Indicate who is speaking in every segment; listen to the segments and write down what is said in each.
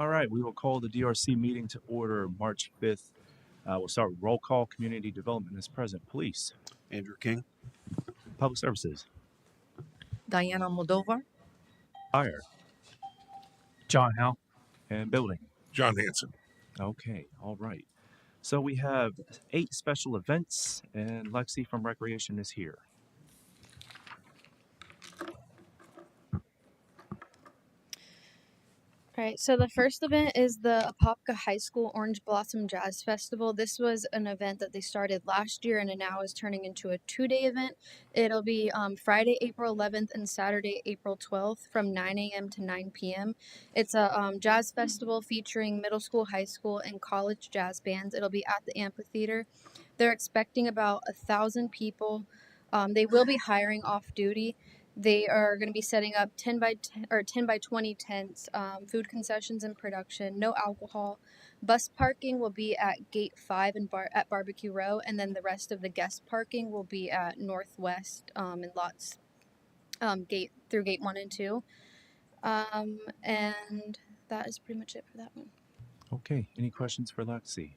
Speaker 1: All right, we will call the DRC meeting to order March 5th. We'll start with roll call. Community Development is present. Police.
Speaker 2: Andrew King.
Speaker 1: Public Services.
Speaker 3: Diana Moldovar.
Speaker 1: Fire.
Speaker 4: John Howe.
Speaker 1: And Building.
Speaker 2: John Hanson.
Speaker 1: Okay, all right. So we have 8 special events, and Lexi from Recreation is here.
Speaker 5: All right, so the first event is the Apopka High School Orange Blossom Jazz Festival. This was an event that they started last year and it now is turning into a 2-day event. It'll be Friday, April 11th and Saturday, April 12th from 9 a.m. to 9 p.m. It's a jazz festival featuring middle school, high school, and college jazz bands. It'll be at the amphitheater. They're expecting about 1,000 people. They will be hiring off duty. They are going to be setting up 10 by 10 or 10 by 20 tents, food concessions and production, no alcohol. Bus parking will be at Gate 5 and at Barbecue Row, and then the rest of the guest parking will be at Northwest and lots Gate 1 and 2. And that is pretty much it for that one.
Speaker 1: Okay, any questions for Lexi?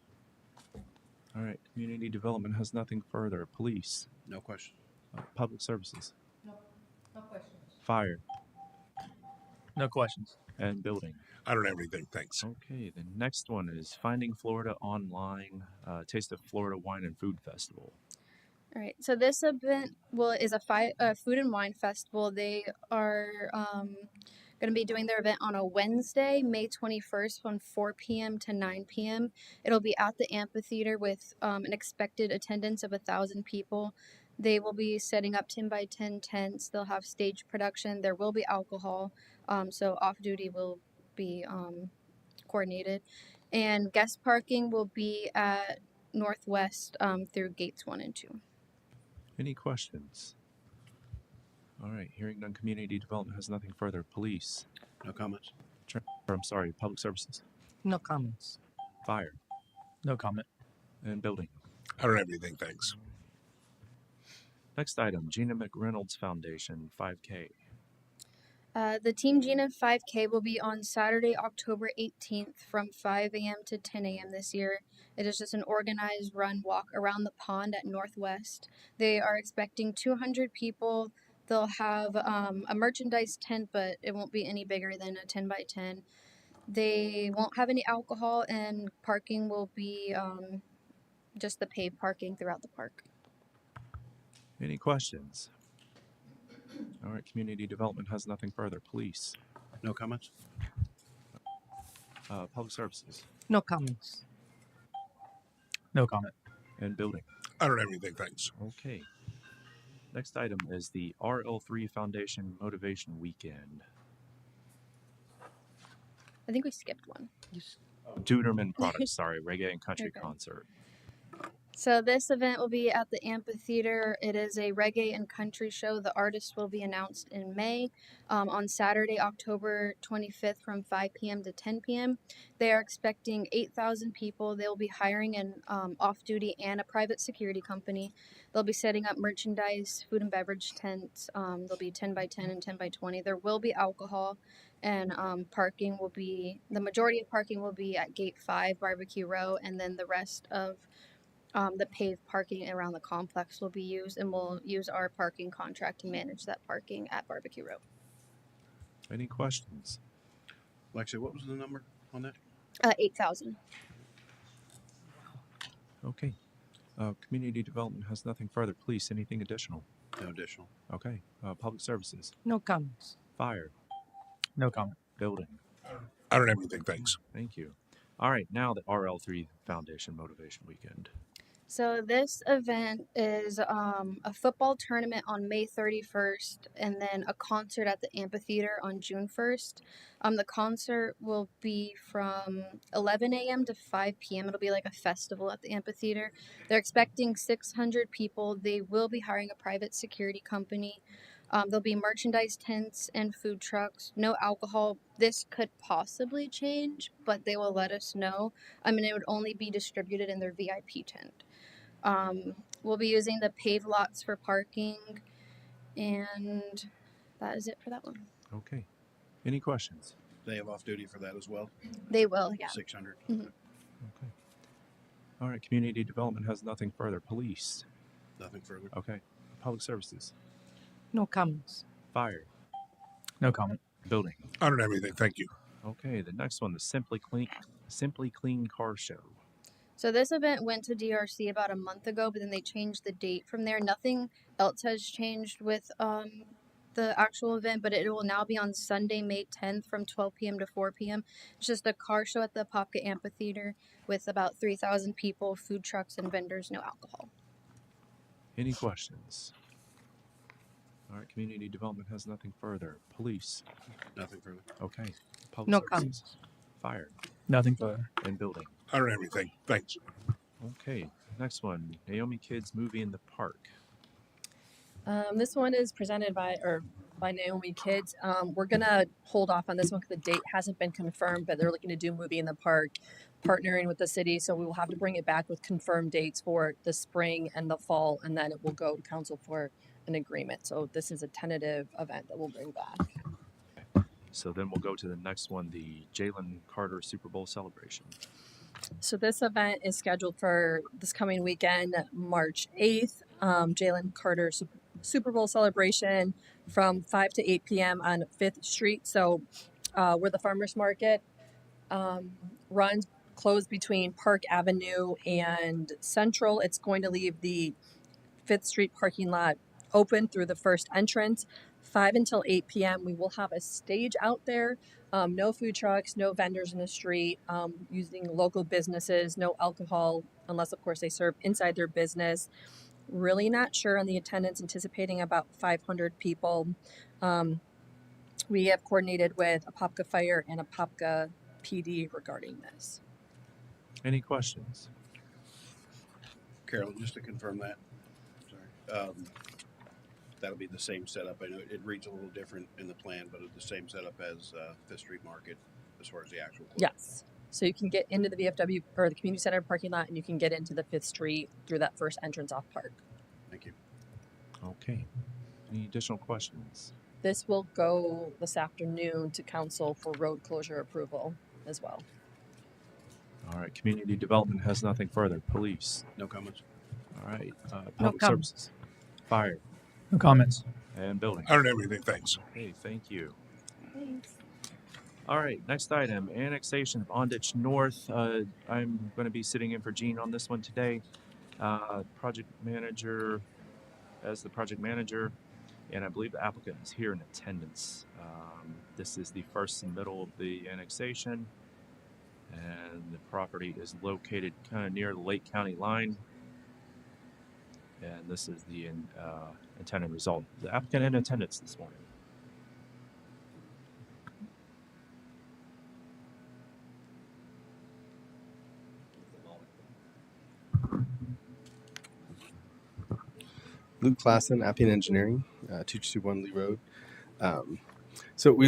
Speaker 1: All right, Community Development has nothing further. Police.
Speaker 2: No question.
Speaker 1: Public Services.
Speaker 3: No questions.
Speaker 1: Fire.
Speaker 4: No questions.
Speaker 1: And Building.
Speaker 2: I don't have anything, thanks.
Speaker 1: Okay, the next one is Finding Florida Online, Taste of Florida Wine and Food Festival.
Speaker 5: All right, so this event is a food and wine festival. They are going to be doing their event on a Wednesday, May 21st from 4 p.m. to 9 p.m. It'll be at the amphitheater with an expected attendance of 1,000 people. They will be setting up 10 by 10 tents. They'll have stage production. There will be alcohol, so off-duty will be coordinated. And guest parking will be at Northwest through Gates 1 and 2.
Speaker 1: Any questions? All right, hearing none, Community Development has nothing further. Police.
Speaker 2: No comments.
Speaker 1: Public Services.
Speaker 3: No comments.
Speaker 1: Fire.
Speaker 4: No comment.
Speaker 1: And Building.
Speaker 2: I don't have anything, thanks.
Speaker 1: Next item, Gina McReynolds Foundation, 5K.
Speaker 5: The Team Gina 5K will be on Saturday, October 18th from 5 a.m. to 10 a.m. this year. It is just an organized run walk around the pond at Northwest. They are expecting 200 people. They'll have a merchandise tent, but it won't be any bigger than a 10 by 10. They won't have any alcohol, and parking will be just the paved parking throughout the park.
Speaker 1: Any questions? All right, Community Development has nothing further. Police.
Speaker 2: No comments.
Speaker 1: Public Services.
Speaker 3: No comments.
Speaker 4: No comment.
Speaker 1: And Building.
Speaker 2: I don't have anything, thanks.
Speaker 1: Okay. Next item is the RL3 Foundation Motivation Weekend.
Speaker 5: I think we skipped one.
Speaker 1: Duderman Products, sorry, Reggae and Country
Speaker 5: Okay.
Speaker 1: Concert.
Speaker 5: So this event will be at the amphitheater. It is a reggae and country show. The artist will be announced in May on Saturday, October 25th from 5 p.m. to 10 p.m. They are expecting 8,000 people. They'll be hiring an off-duty and a private security company. They'll be setting up merchandise, food and beverage tents. There'll be 10 by 10 and 10 by 20. There will be alcohol, and parking will be, the majority of parking will be at Gate 5, Barbecue Row, and then the rest of the paved parking around the complex will be used, and we'll use our parking contract to manage that parking at Barbecue Row.
Speaker 1: Any questions?
Speaker 2: Lexi, what was the number on that?
Speaker 5: 8,000.
Speaker 1: Okay. Community Development has nothing further. Police, anything additional?
Speaker 2: No additional.
Speaker 1: Okay. Public Services.
Speaker 3: No comments.
Speaker 1: Fire.
Speaker 4: No comment.
Speaker 1: Building.
Speaker 2: I don't have anything, thanks.
Speaker 1: Thank you. All right, now the RL3 Foundation Motivation Weekend.
Speaker 5: So this event is a football tournament on May 31st, and then a concert at the amphitheater on June 1st. The concert will be from 11 a.m. to 5 p.m. It'll be like a festival at the amphitheater. They're expecting 600 people. They will be hiring a private security company. There'll be merchandise tents and food trucks. No alcohol. This could possibly change, but they will let us know. I mean, it would only be distributed in their VIP tent. We'll be using the paved lots for parking, and that is it for that one.
Speaker 1: Okay. Any questions?
Speaker 2: They have off duty for that as well.
Speaker 5: They will, yeah.
Speaker 2: 600.
Speaker 5: Mhm.
Speaker 1: Okay. All right. Community development has nothing further. Police.
Speaker 2: Nothing further.
Speaker 1: Okay. Public services.
Speaker 3: No comments.
Speaker 1: Fire.
Speaker 4: No comment.
Speaker 1: Building.
Speaker 2: I don't have anything. Thank you.
Speaker 1: Okay. The next one, the Simply Clean Car Show.
Speaker 5: So this event went to DRC about a month ago, but then they changed the date from there. Nothing else has changed with the actual event, but it will now be on Sunday, May 10th from 12 p.m. to 4 p.m. It's just a car show at the Apopka Amphitheater with about 3,000 people, food trucks, and vendors, no alcohol.
Speaker 1: Any questions? All right. Community development has nothing further. Police.
Speaker 2: Nothing further.
Speaker 1: Okay. Public
Speaker 3: No
Speaker 1: services.
Speaker 3: comments.
Speaker 1: Fire.
Speaker 4: Nothing further.
Speaker 1: And building.
Speaker 2: I don't have anything. Thanks.
Speaker 1: Okay. Next one, Naomi Kids Movie in the Park.
Speaker 6: This one is presented by Naomi Kids. We're gonna hold off on this one because the date hasn't been confirmed, but they're looking to do movie in the park, partnering with the city. So we will have to bring it back with confirmed dates for the spring and the fall, and then it will go to council for an agreement. So this is a tentative event that we'll bring back.
Speaker 1: So then we'll go to the next one, the Jalen Carter Super Bowl celebration.
Speaker 6: So this event is scheduled for this coming weekend, March 8th. Jalen Carter Super Bowl celebration from 5 to 8 p.m. on 5th Street. So where the farmers market runs, closed between Park Avenue and Central. It's going to leave the 5th Street parking lot open through the first entrance. 5 until 8 p.m. We will have a stage out there. No food trucks, no vendors in the street, using local businesses, no alcohol, unless, of course, they serve inside their business. Really not sure on the attendance, anticipating about 500 people. We have coordinated with Apopka Fire and Apopka PD regarding this.
Speaker 1: Any questions?
Speaker 2: Carolyn, just to confirm that. Sorry. That'll be the same setup. I know it reads a little different in the plan, but it's the same setup as Fifth Street Market as far as the actual closure.
Speaker 6: Yes. So you can get into the VFW or the community center parking lot, and you can get into the 5th Street through that first entrance off Park.
Speaker 2: Thank you.
Speaker 1: Okay. Any additional questions?
Speaker 6: This will go this afternoon to council for road closure approval as well.
Speaker 1: All right. Community development has nothing further. Police.
Speaker 2: No comments.
Speaker 1: All right.
Speaker 3: No
Speaker 1: Public
Speaker 3: comments.
Speaker 1: services. Fire.
Speaker 4: No comments.
Speaker 1: And building.
Speaker 2: I don't have anything. Thanks.
Speaker 1: Okay. Thank you.
Speaker 5: Thanks.
Speaker 1: All right. Next item, annexation of Ondich North. I'm going to be sitting in for Gene on this one today. Project manager, as the project manager, and I believe the applicant is here in attendance. This is the first submittal of the annexation, and the property is located kind of near the Lake County line. And this is the intended result. The applicant in attendance this morning.
Speaker 7: Luke Klassen, Appian Engineering, 2221 Lee Road.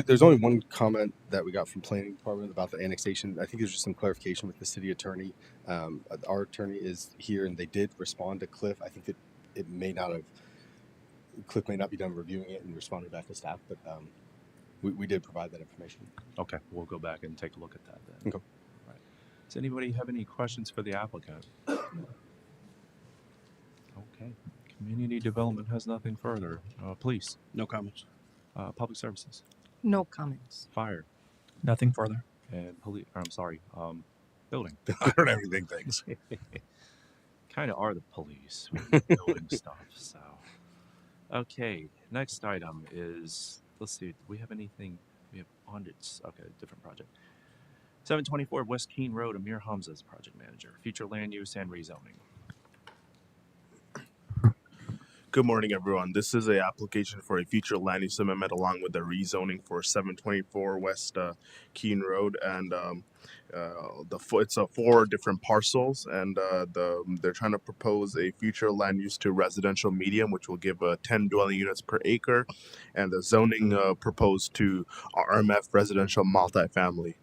Speaker 7: There's only one comment that we got from planning department about the annexation. I think there's just some clarification with the city attorney. Our attorney is here, and they did respond to Cliff. I think that Cliff may not be done reviewing it and responding back to staff, but we did provide that information.
Speaker 1: Okay, we'll go back and take a look at that then.
Speaker 7: Okay.
Speaker 1: All right. Does anybody have any questions for the applicant? Okay. Community development has nothing further. Police.
Speaker 2: No comments.
Speaker 1: Public services.
Speaker 3: No comments.
Speaker 1: Fire.
Speaker 4: Nothing further.
Speaker 1: And building.
Speaker 2: I don't have anything. Thanks.
Speaker 1: Kind of are the police with building stuff. So, okay. Next item is, let's see, do we have anything? We have audits. Okay, different project. 724 West Keene Road, Amir Hamza's project manager. Future land use and rezoning.
Speaker 8: Good morning, everyone. This is an application for a future land use amendment along with the rezoning for 724 West Keene Road, and it's 4 different parcels, and they're trying to propose a future land use to residential medium, which will give 10 dwelling units per acre, and the zoning proposed to RMF residential multifamily.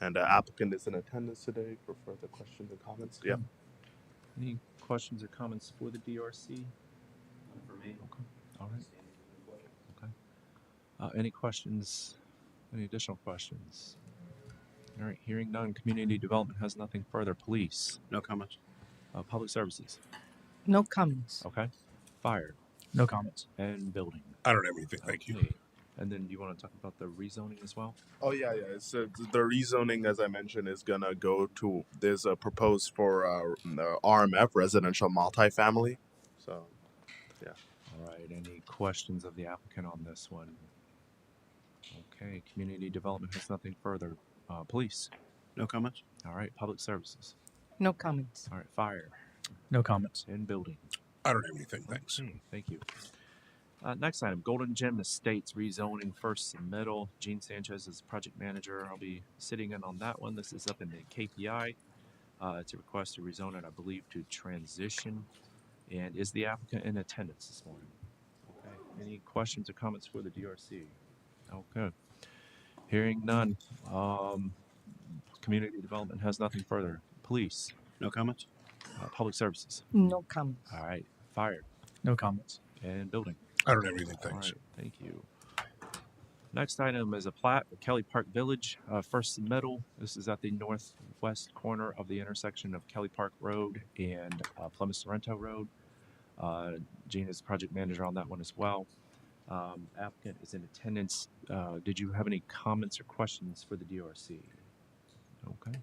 Speaker 8: And the applicant is in attendance today for further questions and comments. Yeah.
Speaker 1: Any questions or comments for the DRC? For me. Okay. All right. Okay. Any questions Any additional questions? All right, hearing none. Community development has nothing further. Police,
Speaker 2: No comments.
Speaker 1: public services.
Speaker 3: No comments.
Speaker 1: Okay. Fire
Speaker 4: No comments.
Speaker 1: and building.
Speaker 9: I don't have anything. Thank you.
Speaker 1: Okay. And then do you want to talk about the rezoning as well?
Speaker 8: Oh yeah. So the rezoning, as I mentioned, is gonna go to. There's a proposed for the RMF, residential multifamily. So
Speaker 1: All right. Any questions of the applicant on this one? Okay. Community development has nothing further. Police.
Speaker 2: No comments.
Speaker 1: All right. Public services.
Speaker 3: No comments.
Speaker 1: All right. Fire
Speaker 4: No comments.
Speaker 1: and building.
Speaker 9: I don't have anything. Thanks.
Speaker 1: Okay, thank you. Next item, Golden Gem Estates rezoning first submittal. Gene Sanchez is project manager. I'll be sitting in on that one. This is up in the KPI. It's a request to rezone it, I believe, to transition. And is the applicant in attendance this morning? Okay. Any questions or comments for the DRC? Okay. Hearing none. Community development has nothing further. Police,
Speaker 2: No comments.
Speaker 1: public services.
Speaker 3: No comments.
Speaker 1: All right. Fire
Speaker 4: No comments.
Speaker 1: and building.
Speaker 9: I don't have anything.
Speaker 1: All
Speaker 9: Thanks.
Speaker 1: right, thank you. Next item is a plat of Kelly Park Village, first submittal. This is at the northwest corner of the intersection of Kelly Park Road and Plymouth Sorrento Road. Gene is project manager on that one as well. Applicant is in attendance. Did you have any comments or questions for the DRC? Okay.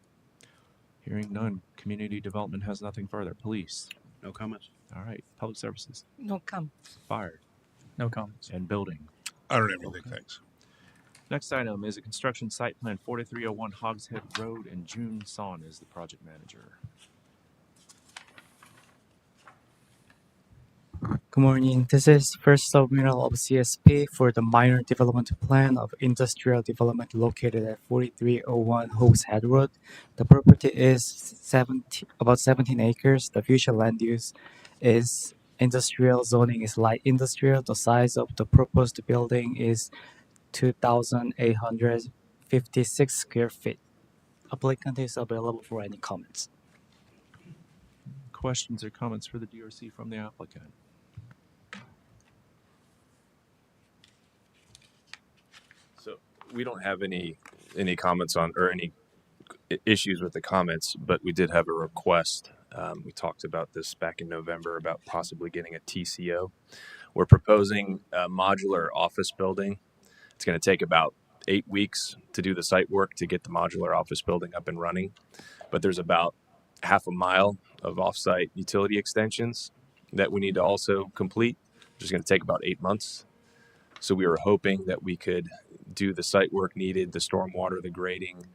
Speaker 1: Hearing none. Community development has nothing further. Police.
Speaker 2: No comments.
Speaker 1: All right. Public services.
Speaker 3: No comments.
Speaker 1: Fire
Speaker 4: No comments.
Speaker 1: and building.
Speaker 9: I don't have anything.
Speaker 1: Okay.
Speaker 9: Thanks.
Speaker 1: Next item is a construction site plan 4301 Hogshead Road, and June Son is the project manager.
Speaker 10: Good morning. This is first submittal of CSP for the minor development plan of industrial development located at 4301 Hogshead Road. The property is about 17 acres. The future land use is industrial. Zoning is light industrial. The size of the proposed building is 2,856 square feet. Applicant is available for any comments.
Speaker 1: Questions or comments for the DRC from the applicant?
Speaker 11: So we don't have any comments on or any issues with the comments, but we did have a request. We talked about this back in November about possibly getting a TCO. We're proposing a modular office building. It's going to take about 8 weeks to do the site work to get the modular office building up and running. But there's about half a mile of offsite utility extensions that we need to also complete, which is going to take about 8 months. So we were hoping that we could do the site work needed, the stormwater, the grading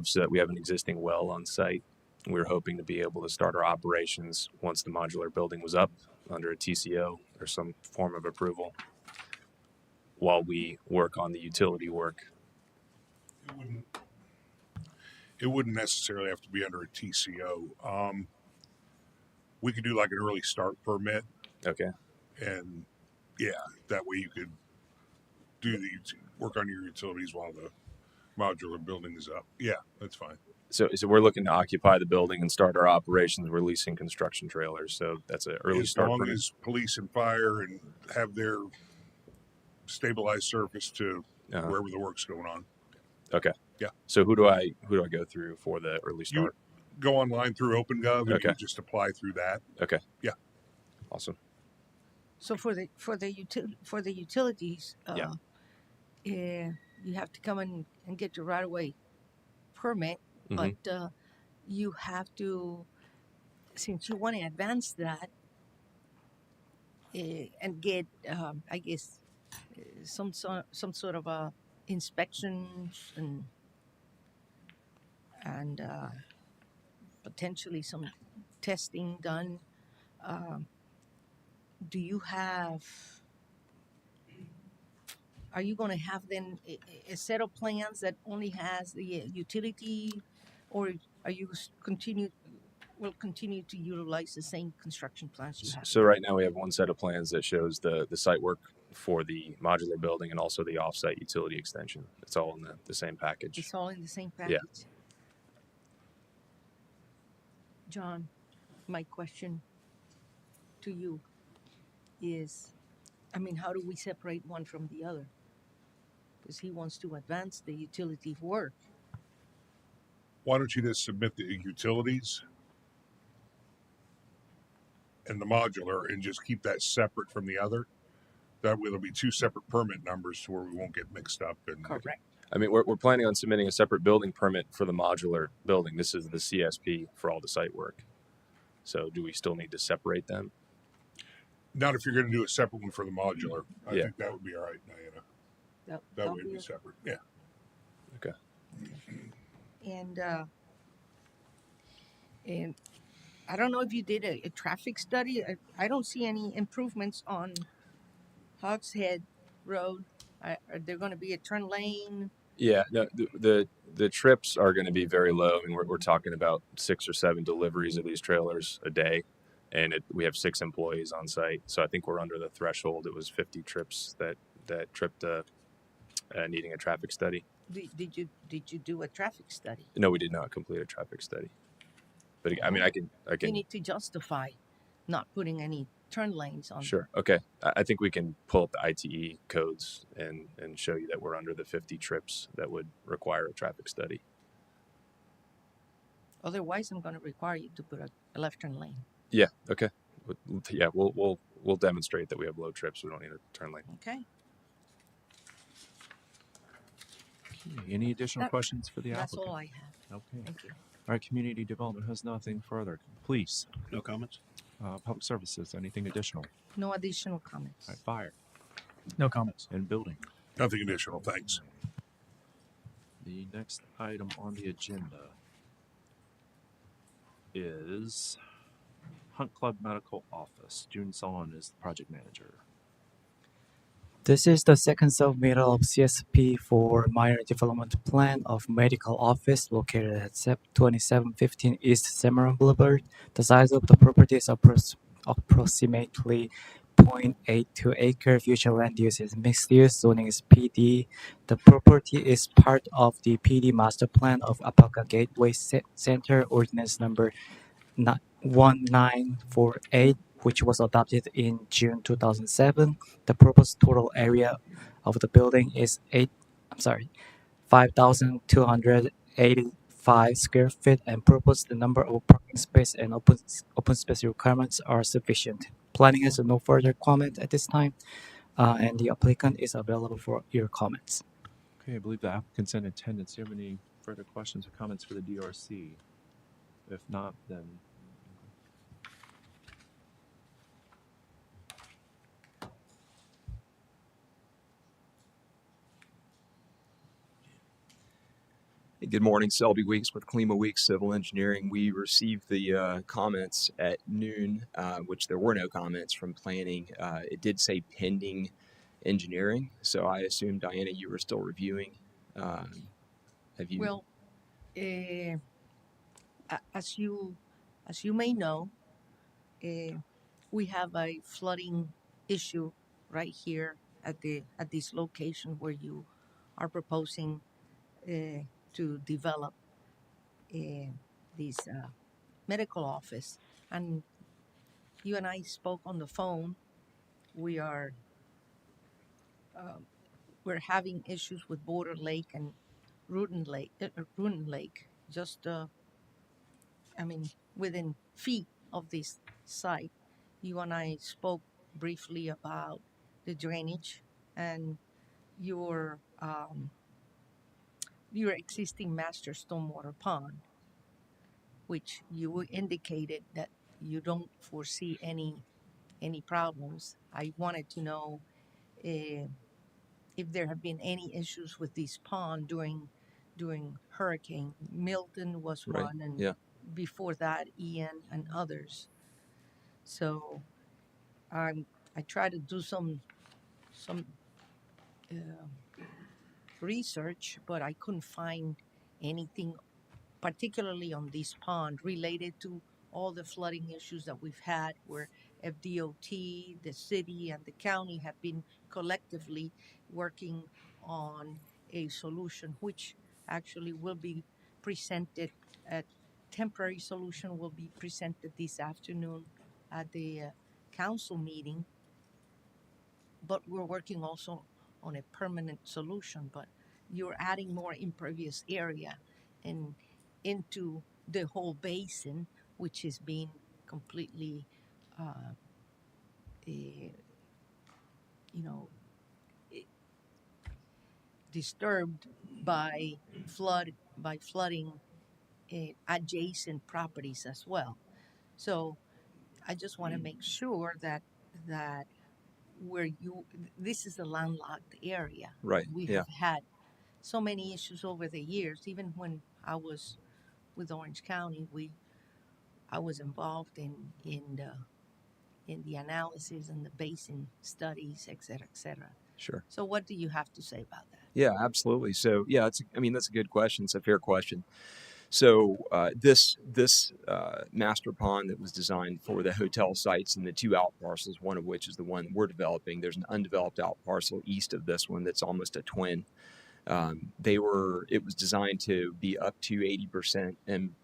Speaker 11: so that we have an existing well on site. We were hoping to be able to start our operations once the modular building was up under a TCO or some form of approval while we work on the utility work.
Speaker 9: It wouldn't necessarily have to be under a TCO. We could do like an early start permit,
Speaker 11: Okay.
Speaker 9: and that way you could do work on your utilities while the modular building is up. Yeah, that's fine.
Speaker 11: So we're looking to occupy the building and start our operations. We're leasing construction trailers. So that's an early
Speaker 9: As
Speaker 11: start
Speaker 9: long
Speaker 11: permit.
Speaker 9: as police and fire and have their stabilized surface to
Speaker 11: Uh-huh.
Speaker 9: wherever the work's going on.
Speaker 11: Okay.
Speaker 9: Yeah.
Speaker 11: So who do I go through for the early
Speaker 9: You
Speaker 11: start?
Speaker 9: go online through OpenGov and
Speaker 11: Okay.
Speaker 9: you just apply through that.
Speaker 11: Okay.
Speaker 9: Yeah.
Speaker 11: Awesome.
Speaker 3: So for the utilities,
Speaker 11: Yeah.
Speaker 3: You have to come in and get your right of way permit,
Speaker 11: Mhm.
Speaker 3: but you have to, since you want to advance that and get, I guess, some sort of inspections and potentially some testing done. Do you have? Are you going to have then a set of plans that only has the utility, or are you will continue to utilize the same construction plans you have?
Speaker 11: So right now we have one set of plans that shows the site work for the modular building and also the offsite utility extension. It's all in the same package.
Speaker 3: It's all in the same package. John, my question to you is, I mean, how do we separate one from the other? because he wants to advance the utility work.
Speaker 9: Why don't you just submit the utilities and the modular and just keep that separate from the other? That way there'll be two separate permit numbers to where we won't get mixed up. And
Speaker 3: Correct.
Speaker 11: I mean, we're planning on submitting a separate building permit for the modular building. This is the CSP for all the site work. So do we still need to separate them?
Speaker 9: not if you're going to do a separate one for the modular. I
Speaker 11: Yeah.
Speaker 9: think that would be all right, Diana. That
Speaker 3: that'll
Speaker 9: way it'd be
Speaker 3: okay.
Speaker 9: separate. Yeah.
Speaker 11: Okay.
Speaker 3: And I don't know if you did a traffic study. I don't see any improvements on Hogshead Road. Are there going to be a turn lane?
Speaker 11: Yeah, no, the trips are going to be very low. I mean, we're talking about 6 or 7 deliveries of these trailers a day, and we have 6 employees on site. So I think we're under the threshold. It was 50 trips that tripped needing a traffic study.
Speaker 3: Did you do a traffic study?
Speaker 11: No, we did not complete a traffic study. But I mean, I
Speaker 3: You
Speaker 11: can.
Speaker 3: need to justify not putting any turn lanes on.
Speaker 11: Sure. Okay. I think we can pull up the ITE codes and show you that we're under the 50 trips that would require a traffic study.
Speaker 3: Otherwise, I'm going to require you to put a left turn lane.
Speaker 11: Yeah. Okay. Yeah. We'll demonstrate that we have low trips. We don't need a turn lane.
Speaker 3: Okay.
Speaker 1: Any additional
Speaker 3: That-
Speaker 1: questions for the
Speaker 3: That's
Speaker 1: applicant?
Speaker 3: all I have.
Speaker 1: Okay.
Speaker 3: Thank you.
Speaker 1: All right. Community development has nothing further. Police,
Speaker 2: No comments?
Speaker 1: public services, anything additional?
Speaker 3: No additional comments.
Speaker 1: All right. Fire
Speaker 4: No comments.
Speaker 1: and building.
Speaker 9: Nothing additional. Thanks.
Speaker 1: The next item on the agenda is Hunt Club Medical Office. June Solon is the project manager.
Speaker 10: This is the second submittal of CSP for minor development plan of medical office located at 2715 East Seminole Boulevard. The size of the property is approximately 0.82 acre. Future land use is mixed use. Zoning is PD. The property is part of the PD master plan of Apopka Gateway Center, ordinance number 1948, which was adopted in June 2007. The proposed total area of the building is 5,285 square feet, and proposed the number of parking space and open space requirements are sufficient. Planning has no further comment at this time, and the applicant is available for your comments.
Speaker 1: Okay, I believe the applicant's in attendance. Do you have any further questions or comments for the DRC? If not, then
Speaker 12: Good morning, Selby Weeks with Klima Weeks Civil Engineering. We received the comments at noon, which there were no comments from planning. It did say pending engineering, so I assume, Diana, you were still reviewing. Have you?
Speaker 3: Well, as you may know, we have a flooding issue right here at this location where you are proposing to develop this medical office. And you and I spoke on the phone. We're having issues with Border Lake and Rudin Lake. Just within feet of this site. You and I spoke briefly about the drainage and your existing master stormwater pond, which you indicated that you don't foresee any problems. I wanted to know if there have been any issues with this pond during Hurricane Milton was
Speaker 12: Right.
Speaker 3: one, and
Speaker 12: Yeah.
Speaker 3: before that Ian and others. So I tried to do some research, but I couldn't find anything particularly on this pond related to all the flooding issues that we've had, where FDOT, the city, and the county have been collectively working on a solution, which actually will be presented. A temporary solution will be presented this afternoon at the council meeting. But we're working also on a permanent solution, but you're adding more impervious area and into the whole basin, which is being completely, eh, you know, eh, disturbed by flooding adjacent properties as well. So I just want to make sure that where you this is a landlocked area.
Speaker 12: Right.
Speaker 3: We
Speaker 12: Yeah.
Speaker 3: have had so many issues over the years. Even when I was with Orange County, I was involved in the analysis and the basin studies, et cetera, et cetera.
Speaker 12: Sure.
Speaker 3: So what do you have to say about that?
Speaker 12: Yeah, absolutely. So yeah, I mean, that's a good question. It's a fair question. So this master pond that was designed for the hotel sites and the two out parcels, one of which is the one we're developing. There's an undeveloped out parcel east of this one that's almost a twin. It was designed to be up to 80%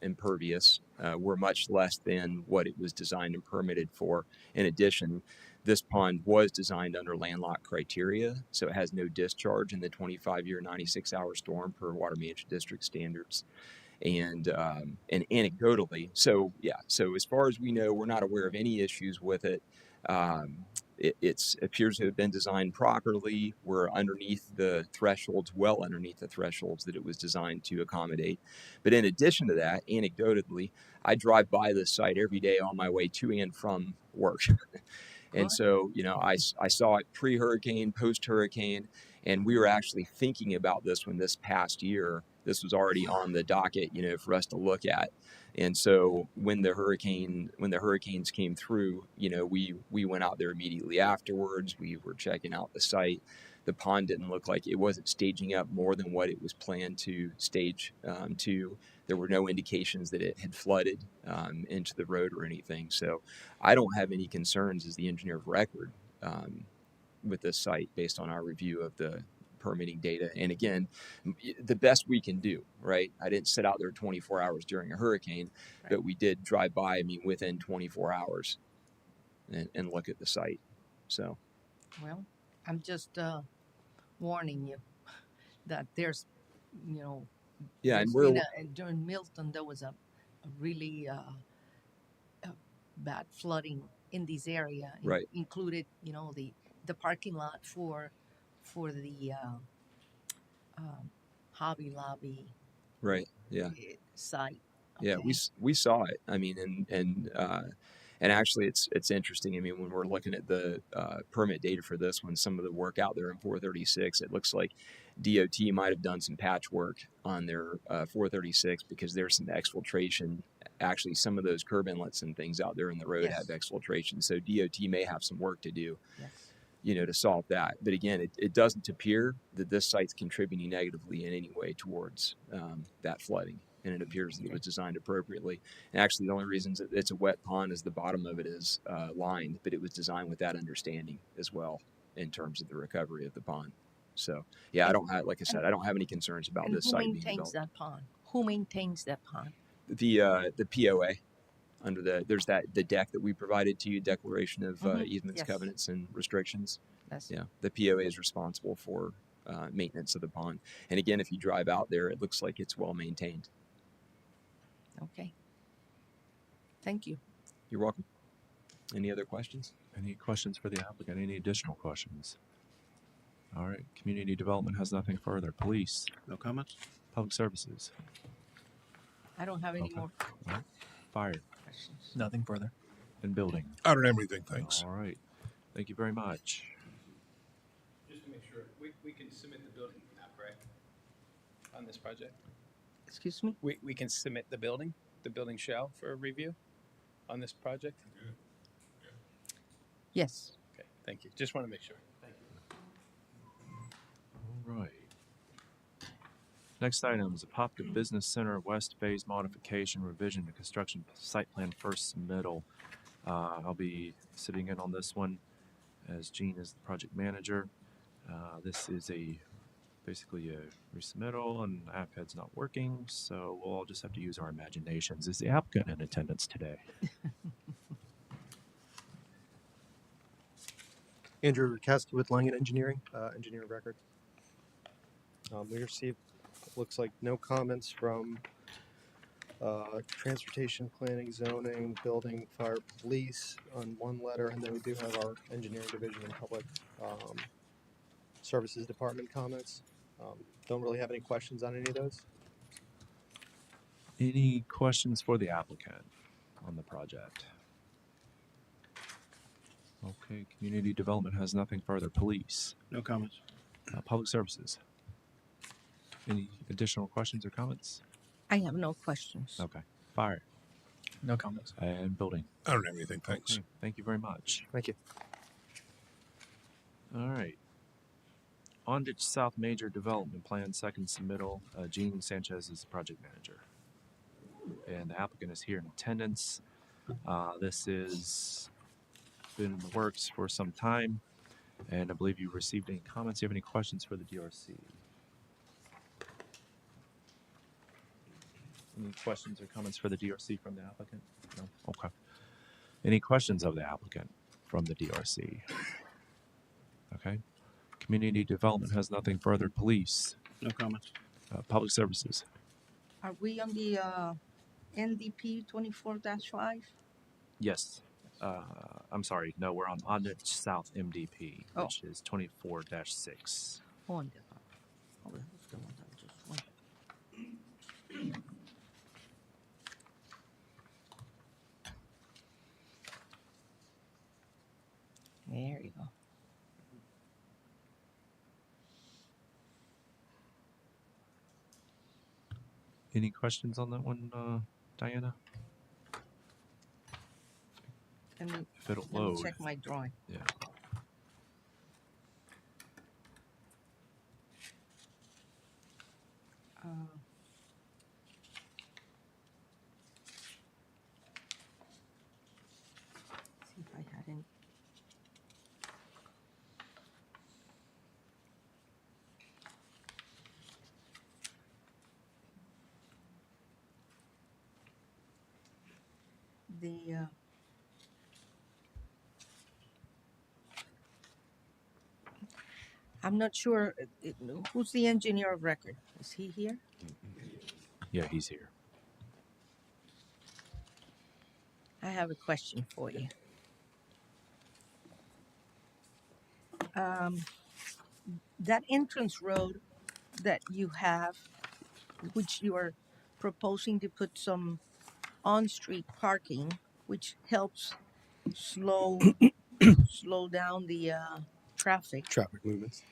Speaker 12: impervious. We're much less than what it was designed and permitted for. In addition, this pond was designed under landlocked criteria, so it has no discharge in the 25-year 96-hour storm per Water Management District standards. And anecdotally, so as far as we know, we're not aware of any issues with it. It appears to have been designed properly. We're underneath the thresholds, well underneath the thresholds that it was designed to accommodate. But in addition to that, anecdotally, I drive by this site every day on my way to and from work. And so, I saw it pre-hurricane, post-hurricane, and we were actually thinking about this one this past year. This was already on the docket, for us to look at. And so when the hurricanes came through, we went out there immediately afterwards. We were checking out the site. The pond didn't look like it wasn't staging up more than what it was planned to stage to. There were no indications that it had flooded into the road or anything. So I don't have any concerns as the engineer of record with this site based on our review of the permitting data. And again, the best we can do, right? I didn't sit out there 24 hours during a hurricane, but we did drive by, within 24 hours and look at the site. So,
Speaker 3: Well, I'm just warning you that there's,
Speaker 12: yeah, and
Speaker 3: during Milton there was a really bad flooding in this area.
Speaker 12: Right.
Speaker 3: Included, the parking lot for the Hobby Lobby
Speaker 12: right. Yeah.
Speaker 3: site.
Speaker 12: Yeah,
Speaker 3: Okay?
Speaker 12: we saw it. And actually, it's interesting. When we're looking at the permit data for this one, some of the work out there in 436, it looks like DOT might have done some patchwork on their 436 because there's some exfiltration. Actually, some of those curb inlets and things out there in the road
Speaker 3: Yes.
Speaker 12: have exfiltration, so DOT may have some work to do.
Speaker 3: Yes.
Speaker 12: To solve that. But again, it doesn't appear that this site's contributing negatively in any way towards that flooding. And it appears that it was designed appropriately. And actually, the only reason it's a wet pond is the bottom of it is lined, but it was designed with that understanding as well in terms of the recovery of the pond. So, yeah, I don't have any concerns about
Speaker 3: And
Speaker 12: this
Speaker 3: who
Speaker 12: site being
Speaker 3: maintains
Speaker 12: developed.
Speaker 3: that pond? Who maintains that pond?
Speaker 12: The POA. There's the deck that we provided to you, declaration of easements,
Speaker 3: Yes.
Speaker 12: covenants, and restrictions.
Speaker 3: That's
Speaker 12: Yeah, the POA is responsible for maintenance of the pond. And again, if you drive out there, it looks like it's well maintained.
Speaker 3: okay. Thank you.
Speaker 12: You're welcome. Any other questions?
Speaker 1: Any questions for the applicant? Any additional questions? All right. Community development has nothing further. Police,
Speaker 2: No comments?
Speaker 1: public services,
Speaker 3: I don't have any
Speaker 1: Okay.
Speaker 3: more
Speaker 1: all right. Fire,
Speaker 3: questions.
Speaker 4: Nothing further.
Speaker 1: and building.
Speaker 9: I don't have anything, thanks.
Speaker 1: All right. Thank you very much.
Speaker 13: Just to make sure, we can submit the building now, correct? On this project?
Speaker 3: Excuse me?
Speaker 13: We can submit the building shell for review on this project?
Speaker 3: Yes.
Speaker 13: Okay, thank you. Just want to make sure. Thank you.
Speaker 1: All right. Next item is Apopka Business Center West Phase Modification Revision to Construction Site Plan First Submittal. I'll be sitting in on this one as Gene is the project manager. This is basically a resubmittal, and the iPad's not working, so we'll all just have to use our imaginations. Is the applicant in attendance today?
Speaker 14: Andrew Rukowski with Langen Engineering, engineer of record. We received, looks like, no comments from transportation, planning, zoning, building, fire, police on one letter, and then we do have our engineering division and public services department comments. Don't really have any questions on any of those.
Speaker 1: Any questions for the applicant on the project? Okay, community development has nothing further. Police,
Speaker 2: No comments.
Speaker 1: public services. Any additional questions or comments?
Speaker 3: I have no questions.
Speaker 1: Okay, fire
Speaker 4: No comments.
Speaker 1: and building.
Speaker 9: I don't have anything. Thanks.
Speaker 1: Okay, thank you very much.
Speaker 14: Thank you.
Speaker 1: All right. Ondich South Major Development Plan, second submittal. Gene Sanchez is the project manager. And the applicant is here in attendance. This is been in the works for some time. And I believe you received any comments. Do you have any questions for the DRC? Any questions or comments for the DRC from the applicant? No? Okay. Any questions of the applicant from the DRC? Okay. Community development has nothing further. Police,
Speaker 2: No comments.
Speaker 1: public services.
Speaker 3: Are we on the NDP 24-5?
Speaker 1: Yes. I'm sorry. No, we're on Ondich South MDP,
Speaker 3: Oh.
Speaker 1: which is 24-6.
Speaker 3: On the oh, that's the one that just went. There you go.
Speaker 1: Any questions on that one, Diana?
Speaker 3: Let me,
Speaker 1: If it'll
Speaker 3: let me
Speaker 1: load.
Speaker 3: check my drawing.
Speaker 1: Yeah.
Speaker 3: See if I had any. The I'm not sure who's the engineer of record. Is he here?
Speaker 1: Yeah, he's here.
Speaker 3: I have a question for you. That entrance road that you have, which you are proposing to put some on-street parking, which helps slow down the traffic.
Speaker 14: Traffic movements.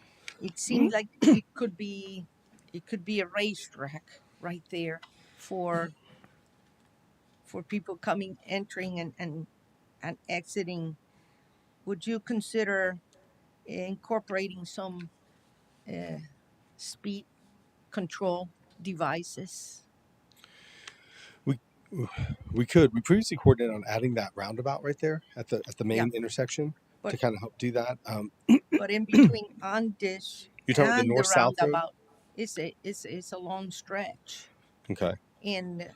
Speaker 3: It seems like it could be a racetrack right there for people coming, entering, and exiting. Would you consider incorporating some speed control devices?
Speaker 14: We could. We previously coordinated on adding that roundabout right there at the main intersection
Speaker 3: But-
Speaker 14: to kind of help do that.
Speaker 3: But in between Ondish
Speaker 14: You're talking about the
Speaker 3: and the
Speaker 14: north-south road?
Speaker 3: roundabout, it's a long stretch,
Speaker 14: Okay.
Speaker 3: and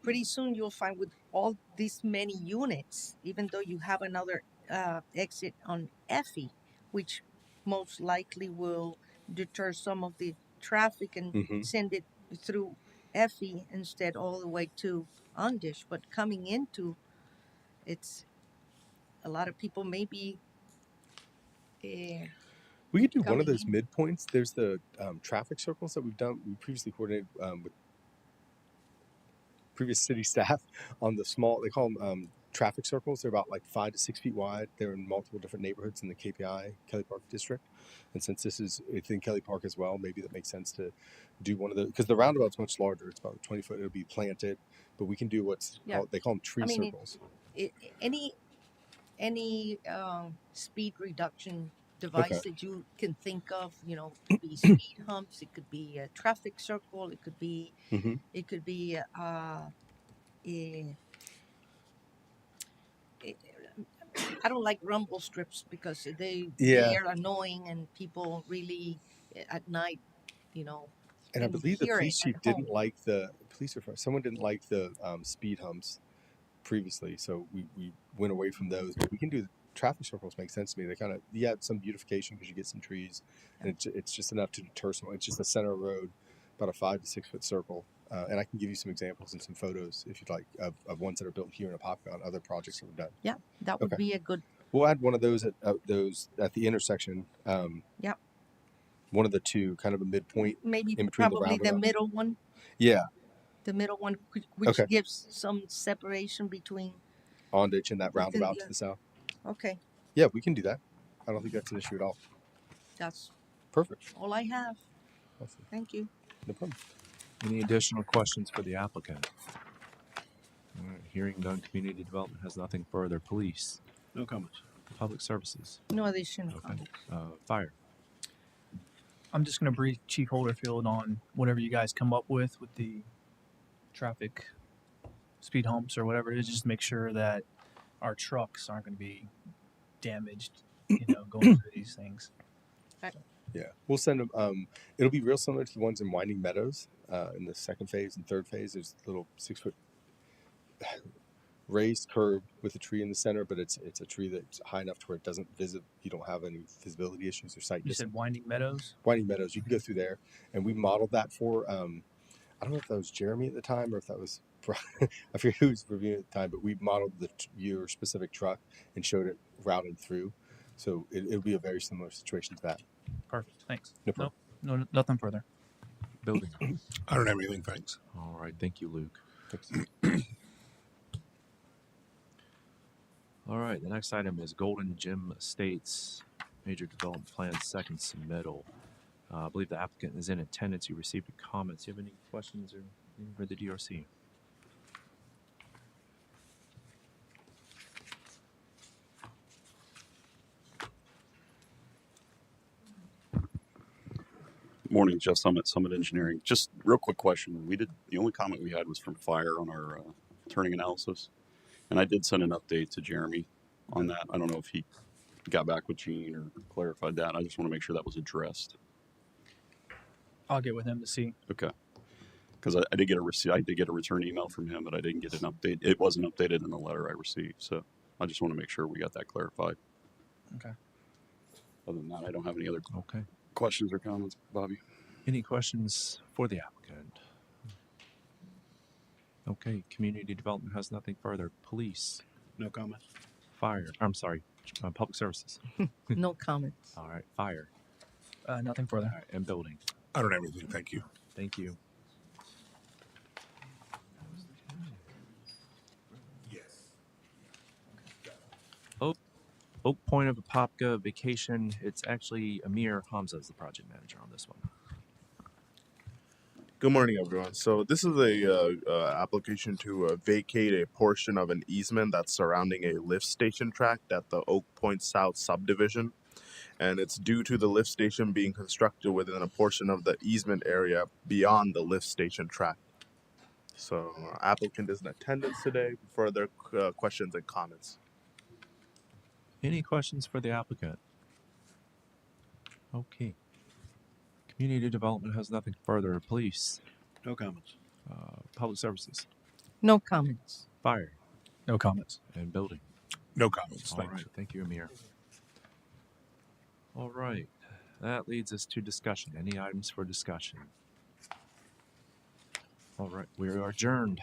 Speaker 3: pretty soon you'll find with all these many units, even though you have another exit on Effie, which most likely will deter some of the traffic and
Speaker 14: Mhm.
Speaker 3: send it through Effie instead all the way to Ondish. But coming into, it's a lot of people maybe.
Speaker 14: We could do one of
Speaker 3: coming
Speaker 14: those
Speaker 3: in.
Speaker 14: midpoints. There's the traffic circles that we've done. We previously coordinated with previous city staff on the small. They call them traffic circles. They're about like 5 to 6 feet wide. They're in multiple different neighborhoods in the KPI Kelly Park district. And since this is within Kelly Park as well, maybe that makes sense to do one of the, because the roundabout's much larger. It's about 20 foot. It'll be planted, but we can do what's
Speaker 3: Yeah.
Speaker 14: called, they call them tree
Speaker 3: I mean,
Speaker 14: circles.
Speaker 3: Any speed reduction device that you can think of, it could be speed humps, it could be a traffic circle, it could be
Speaker 14: Mhm.
Speaker 3: I don't like rumble strips because they
Speaker 14: Yeah.
Speaker 3: are annoying and people really at night,
Speaker 14: And I
Speaker 3: can
Speaker 14: believe the
Speaker 3: hear
Speaker 14: police
Speaker 3: it
Speaker 14: chief
Speaker 3: at
Speaker 14: didn't
Speaker 3: home.
Speaker 14: like someone didn't like the speed humps previously. So we went away from those, but we can do traffic circles make sense to me. They kind of, yeah, some beautification because you get some trees, and it's just enough to deter someone. It's just a center road, about a 5 to 6 foot circle. And I can give you some examples and some photos if you'd like of ones that are built here in Apopka on other projects that we've done.
Speaker 3: Yeah, that would
Speaker 14: Okay.
Speaker 3: be a good.
Speaker 14: We'll add one of those at the intersection.
Speaker 3: Yep.
Speaker 14: One of the two, kind of a midpoint
Speaker 3: Maybe
Speaker 14: in between
Speaker 3: probably the
Speaker 14: roundabout.
Speaker 3: middle one.
Speaker 14: Yeah,
Speaker 3: The middle one, which
Speaker 14: Okay.
Speaker 3: gives some separation between.
Speaker 14: Ondich and that
Speaker 3: the-
Speaker 14: roundabout
Speaker 3: yeah.
Speaker 14: to the south.
Speaker 3: Okay,
Speaker 14: Yeah, we can do that. I don't think that's an issue at all.
Speaker 3: that's
Speaker 14: Perfect.
Speaker 3: all I have.
Speaker 14: Awesome.
Speaker 3: Thank you.
Speaker 14: No problem.
Speaker 1: Any additional questions for the applicant? All right, hearing done. Community development has nothing further. Police,
Speaker 2: No comments.
Speaker 1: public services,
Speaker 3: No additional
Speaker 1: okay.
Speaker 3: comments.
Speaker 1: Fire.
Speaker 4: I'm just going to brief Chief Holderfield on whatever you guys come up with the traffic speed humps or whatever it is. Just make sure that our trucks aren't going to be damaged, going through these things.
Speaker 14: Yeah, we'll send them. It'll be real similar to the ones in Winding Meadows in the second phase and third phase. There's a little 6 foot raised curb with a tree in the center, but it's a tree that's high enough to where it doesn't you don't have any visibility issues or sight
Speaker 4: You
Speaker 14: distance.
Speaker 4: said Winding Meadows?
Speaker 14: Winding Meadows, you can go through there, and we modeled that for. I don't know if that was Jeremy at the time or if that was. I forget who was reviewing at the time, but we modeled your specific truck and showed it routed through, so it'll be a very similar situation to that.
Speaker 4: Perfect. Thanks.
Speaker 14: No problem.
Speaker 4: No, nothing further.
Speaker 1: Building.
Speaker 9: I don't have anything. Thanks.
Speaker 1: All right, thank you, Luke. All right, the next item is Golden Gym Estates Major Development Plan second submittal. I believe the applicant is in attendance. You received comments. Do you have any questions or anything for the DRC?
Speaker 15: Morning, Jeff Summit Engineering. Just real quick question. The only comment we had was from Fire on our turning analysis, and I did send an update to Jeremy on that. I don't know if he got back with Gene or clarified that. I just want to make sure that was addressed.
Speaker 4: I'll get with him to see.
Speaker 15: Okay. Because I did get a return email from him, but I didn't get an update. It wasn't updated in the letter I received, so I just want to make sure we got that clarified.
Speaker 4: Okay.
Speaker 15: Other than that, I don't have any other
Speaker 1: Okay.
Speaker 15: questions or comments, Bobby.
Speaker 1: Any questions for the applicant? Okay, community development has nothing further. Police,
Speaker 2: No comments.
Speaker 1: fire. I'm sorry, public services.
Speaker 3: No comments.
Speaker 1: All right, fire.
Speaker 4: Nothing further.
Speaker 1: All right, and building.
Speaker 9: I don't have anything. Thank you.
Speaker 1: Thank you.
Speaker 9: Yes.
Speaker 1: Oak Point of Apopka Vacation. It's actually Amir Hamza is the project manager on this one.
Speaker 8: Good morning, everyone. So this is a application to vacate a portion of an easement that's surrounding a lift station tract at the Oak Point South subdivision, and it's due to the lift station being constructed within a portion of the easement area beyond the lift station tract. So applicant is in attendance today. Further questions and comments?
Speaker 1: Any questions for the applicant? Okay. Community development has nothing further. Police,
Speaker 2: No comments.
Speaker 1: public services,
Speaker 3: No comments.
Speaker 1: fire,
Speaker 4: No comments.
Speaker 1: and building.
Speaker 9: No comments.
Speaker 1: All
Speaker 9: Thanks.
Speaker 1: right, thank you, Amir. All right, that leads us to discussion. Any items for discussion? All right, we are adjourned.